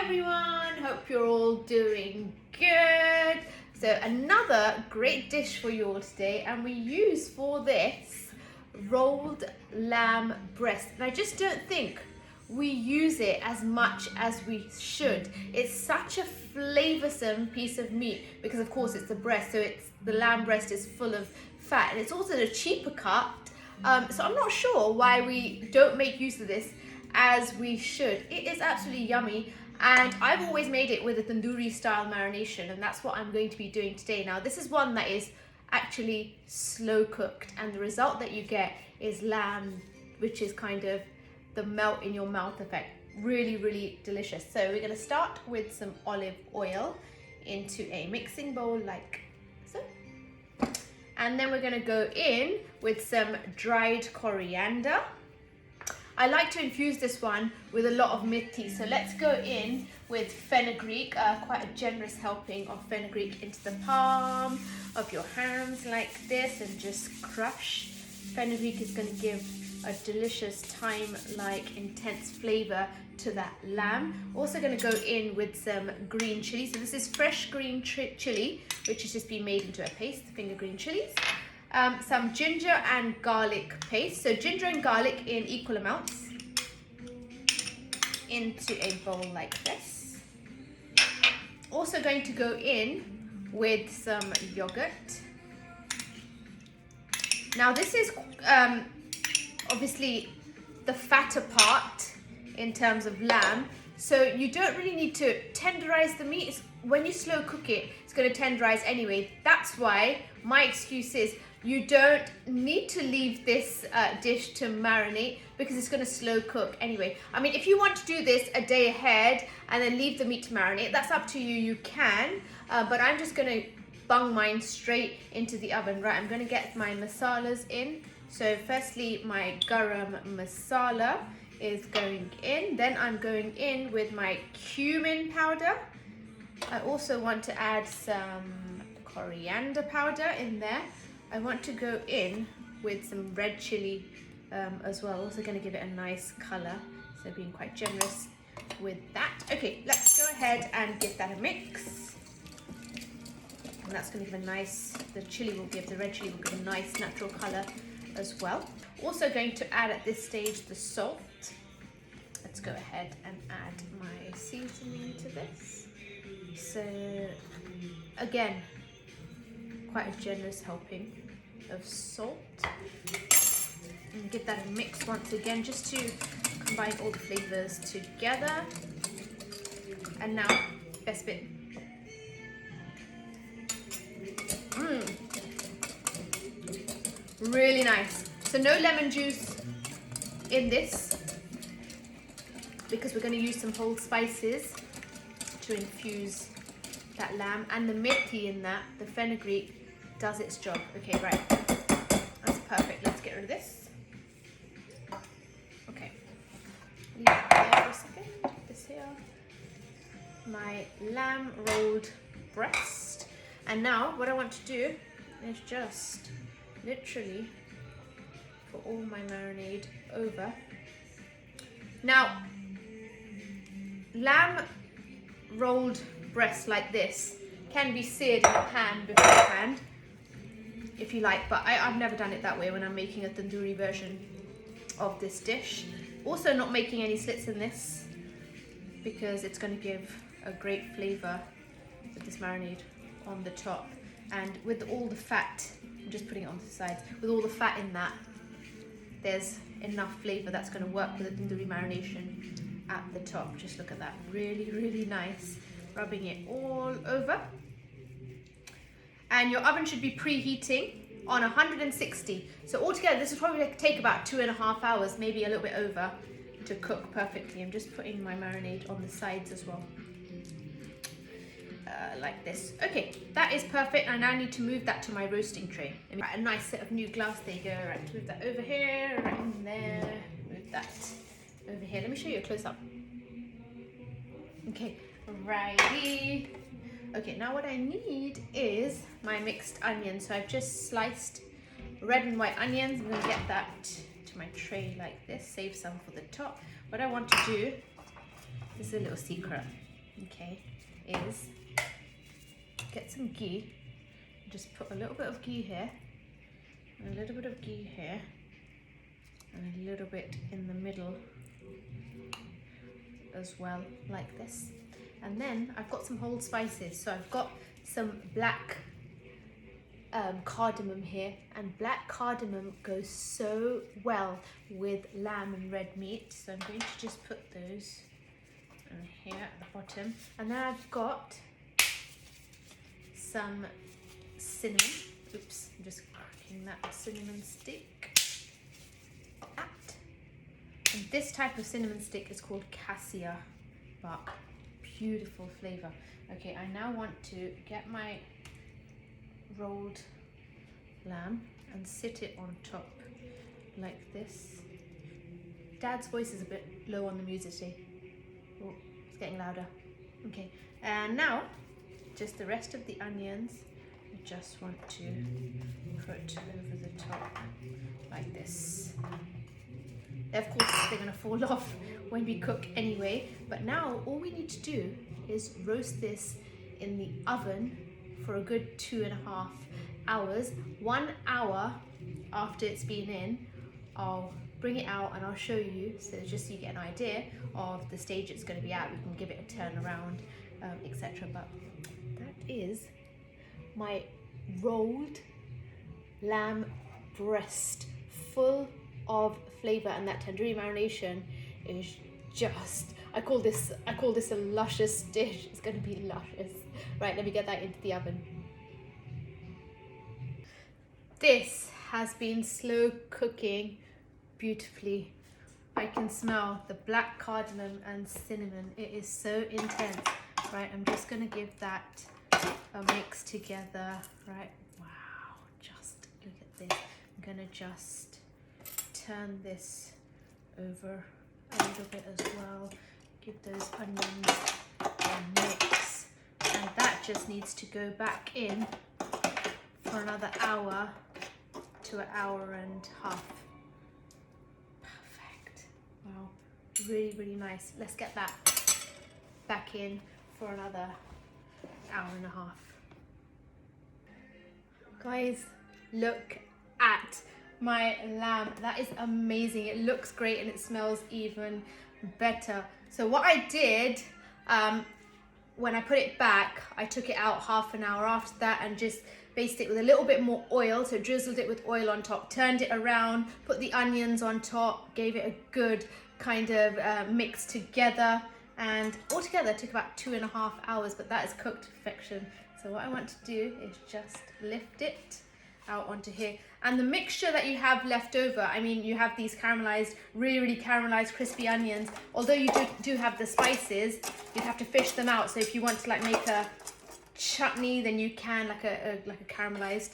everyone, hope you're all doing good. So another great dish for you all today, and we use for this rolled lamb breast, and I just don't think we use it as much as we should. It's such a flavoursome piece of meat because of course it's the breast, so it's the lamb breast is full of fat, and it's also a cheaper cut. So I'm not sure why we don't make use of this as we should. It is absolutely yummy, and I've always made it with a tandoori style marination, and that's what I'm going to be doing today. Now this is one that is actually slow cooked, and the result that you get is lamb, which is kind of the melt in your mouth effect. Really delicious. So we're going to start with some olive oil into a mixing bowl like so, and then we're going to go in with some dried coriander. I like to infuse this one with a lot of methi, so let's go in with fenugreek, quite a generous helping of fenugreek into the palm of your hands like this, and just crush. Fenugreek is going to give a delicious thyme-like intense flavour to that lamb. Also going to go in with some green chilli. So this is fresh green chilli, which has just been made into a paste, the finger green chilies. Some ginger and garlic paste. So ginger and garlic in equal amounts into a bowl like this. Also going to go in with some yogurt. Now this is obviously the fatter part in terms of lamb, so you don't really need to tenderize the meat. When you slow cook it, it's going to tenderize anyway. That's why my excuse is you don't need to leave this dish to marinate, because it's going to slow cook anyway. I mean, if you want to do this a day ahead and then leave the meat to marinate, that's up to you, you can, but I'm just going to bung mine straight into the oven. Right, I'm going to get my masalas in. So firstly, my garam masala is going in. Then I'm going in with my cumin powder. I also want to add some coriander powder in there. I want to go in with some red chilli as well. Also going to give it a nice color. So being quite generous with that. Okay, let's go ahead and give that a mix. And that's going to give a nice, the red chilli will give a nice natural color as well. Also going to add at this stage the salt. Let's go ahead and add my seasoning to this. So again, quite a generous helping of salt. And give that a mix once again, just to combine all the flavors together. And now, best bit. Really nice. So no lemon juice in this, because we're going to use some whole spices to infuse that lamb, and the methi in that, the fenugreek, does its job. Okay, right, that's perfect. Let's get rid of this. Okay, leave that there for a second. This here, my lamb rolled breast. And now what I want to do is just literally put all my marinade over. Now, lamb rolled breast like this can be seared in a pan beforehand if you like, but I've never done it that way when I'm making a tandoori version of this dish. Also not making any slits in this, because it's going to give a great flavour with this marinade on the top, and with all the fat, I'm just putting it on the sides, with all the fat in that, there's enough flavour that's going to work with the tandoori marination at the top. Just look at that, really nice. Rubbing it all over. And your oven should be preheating on 160. So altogether this will probably take about 2.5 hours, maybe a little bit over, to cook perfectly. I'm just putting my marinade on the sides as well. Like this. Okay, that is perfect. I now need to move that to my roasting tray. Right, a nice set of new glass. There you go. Right, move that over here, right in there. Move that over here. Let me show you a close up. Okay, righty. Okay, now what I need is my mixed onion. So I've just sliced red and white onions. I'm going to get that to my tray like this. Save some for the top. What I want to do, this is a little secret. okay, is get some ghee. Just put a little bit of ghee here, and a little bit of ghee here, and a little bit in the middle as well, like this. And then I've got some whole spices. So I've got some black cardamom here, and black cardamom goes so well with lamb and red meat. So I'm going to just put those in here at the bottom. And then I've got some cinnamon. Oops, I'm just cracking that cinnamon stick. That. And this type of cinnamon stick is called cassia bark. Beautiful flavour. Okay, I now want to get my rolled lamb and sit it on top like this. Dad's voice is a bit low on the music today. Oh, it's getting louder. Okay, and now just the rest of the onions I just want to put over the top like this. Of course they're going to fall off when we cook anyway, but now all we need to do is roast this in the oven for a good 2.5 hours. 1 hour after it's been in, I'll bring it out and I'll show you, so just so you get an idea of the stage it's going to be at. We can give it a turn around, etc. But that is my rolled lamb breast, full of flavour, and that tandoori marination is just, I call this a luscious dish. It's going to be luscious. Right, let me get that into the oven. This has been slow cooking beautifully. I can smell the black cardamom and cinnamon. It is so intense. Right, I'm just going to give that a mix together. Right, wow, just look at this. I'm going to just turn this over a little bit as well. Give those onions a mix. And that just needs to go back in for another hour to 1.5 hours. Perfect. Wow, really, really nice. Let's get that back in for another 1.5 hours. Guys, look at my lamb. That is amazing. It looks great and it smells even better. So what I did, when I put it back, I took it out 1/2 hour after that and just basted it with a little bit more oil. So drizzled it with oil on top, turned it around, put the onions on top, gave it a good kind of mix together, and altogether it took about 2.5 hours, but that is cooked to perfection. So what I want to do is just lift it out onto here, and the mixture that you have left over, I mean, you have these caramelized, really caramelized crispy onions. Although you do have the spices, you'd have to fish them out. So if you want to like make a chutney, then you can, like a caramelized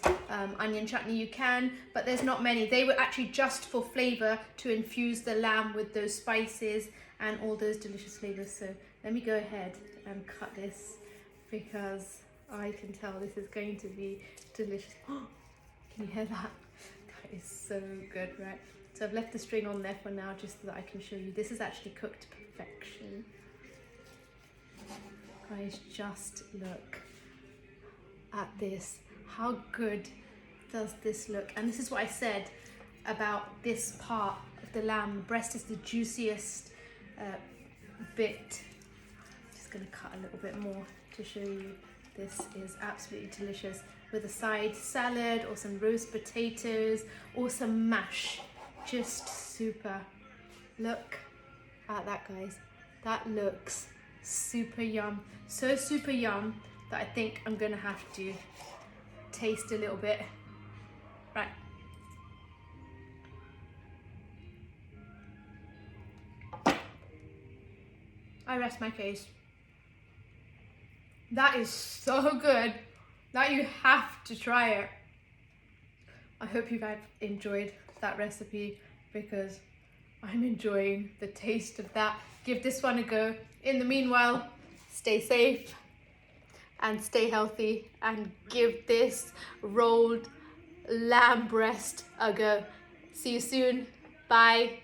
onion chutney, you can, but there's not many. They were actually just for flavor, to infuse the lamb with those spices and all those delicious flavors. So let me go ahead and cut this, because I can tell this is going to be delicious. Can you hear that? That is so good, right? So I've left the string on there for now, just so that I can show you. This is actually cooked to perfection. Guys, just look at this. How good does this look? And this is what I said about this part of the lamb. The breast is the juiciest bit. I'm just going to cut a little bit more to show you. This is absolutely delicious, with a side salad or some roast potatoes or some mash. Just super. Look at that, guys. That looks super yum. So super yum that I think I'm gonna have to taste a little bit. Right. I rest my case. That is so good that you have to try it. I hope you guys enjoyed that recipe, because I'm enjoying the taste of that. Give this one a go. In the meanwhile, stay safe and stay healthy, and give this rolled lamb breast a go. See you soon. Bye.